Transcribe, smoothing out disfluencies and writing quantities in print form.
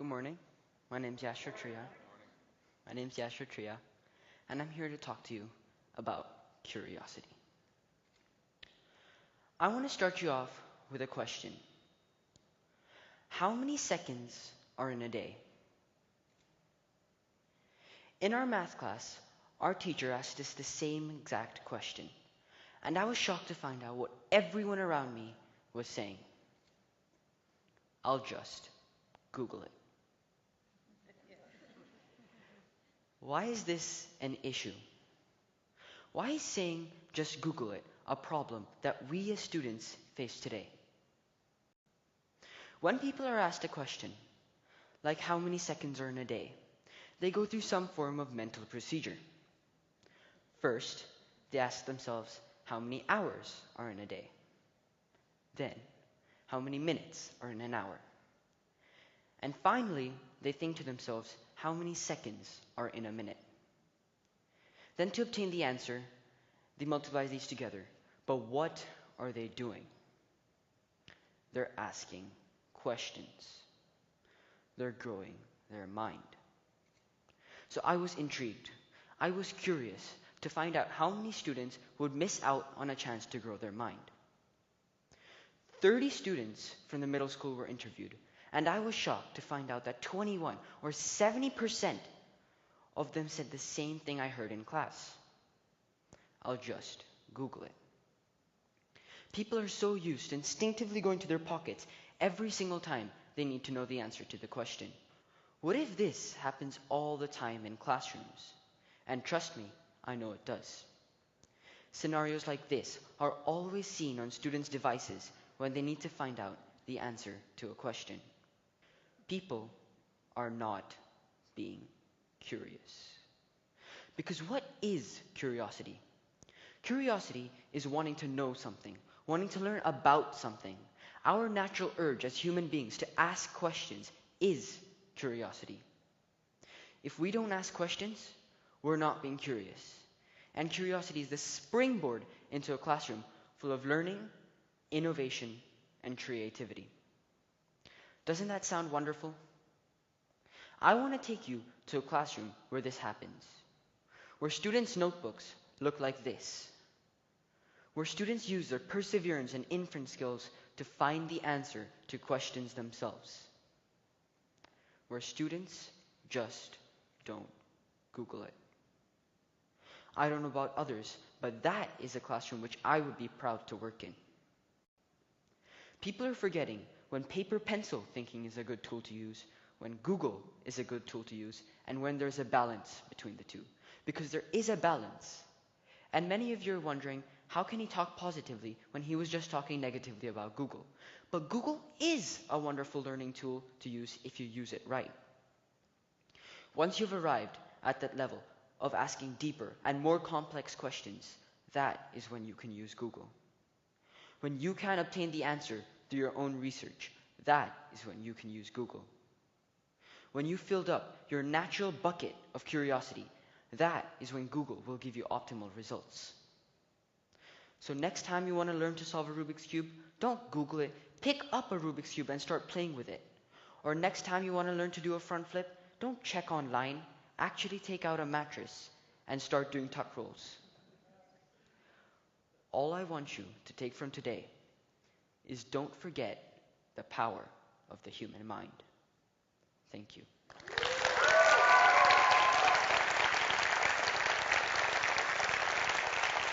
Good morning. My name's Yashar Triya. My name's Yashar Triya, and I'm here to talk to you about curiosity. I want to start you off with a question. How many seconds are in a day? In our math class, our teacher asked us the same exact question, and I was shocked to find out what everyone around me was saying. I'll just Google it. Why is this an issue? Why is saying just Google it a problem that we as students face today? When people are asked a question, like how many seconds are in a day, they go through some form of mental procedure. First, they ask themselves how many hours are in a day. Then, how many minutes are in an hour. And finally, they think to themselves how many seconds are in a minute. Then to obtain the answer, they multiply these together. But what are they doing? They're asking questions. They're growing their mind. So I was intrigued. I was curious to find out how many students would miss out on a chance to grow their mind. 30 students from the middle school were interviewed, and I was shocked to find out that 21 or 70% of them said the same thing I heard in class. I'll just Google it. People are so used to instinctively going to their pockets every single time they need to know the answer to the question. What if this happens all the time in classrooms? And trust me, I know it does. Scenarios like this are always seen on students' devices when they need to find out the answer to a question. People are not being curious. Because what is curiosity? Curiosity is wanting to know something, wanting to learn about something. Our natural urge as human beings to ask questions is curiosity. If we don't ask questions, we're not being curious. And curiosity is the springboard into a classroom full of learning, innovation, and creativity. Doesn't that sound wonderful? I want to take you to a classroom where this happens, where students' notebooks look like this, where students use their perseverance and inference skills to find the answer to questions themselves, where students just don't Google it. I don't know about others, but that is a classroom which I would be proud to work in. People are forgetting when paper pencil thinking is a good tool to use, when Google is a good tool to use, and when there's a balance between the two. Because there is a balance. And many of you are wondering, how can he talk positively when he was just talking negatively about Google? But Google is a wonderful learning tool to use if you use it right. Once you've arrived at that level of asking deeper and more complex questions, that is when you can use Google. When you can obtain the answer through your own research, that is when you can use Google. When you filled up your natural bucket of curiosity, that is when Google will give you optimal results. So next time you want to learn to solve a Rubik's Cube, don't Google it. Pick up a Rubik's Cube and start playing with it. Or next time you want to learn to do a front flip, don't check online. Actually take out a mattress and start doing tuck rolls. All I want you to take from today is don't forget the power of the human mind. Thank you.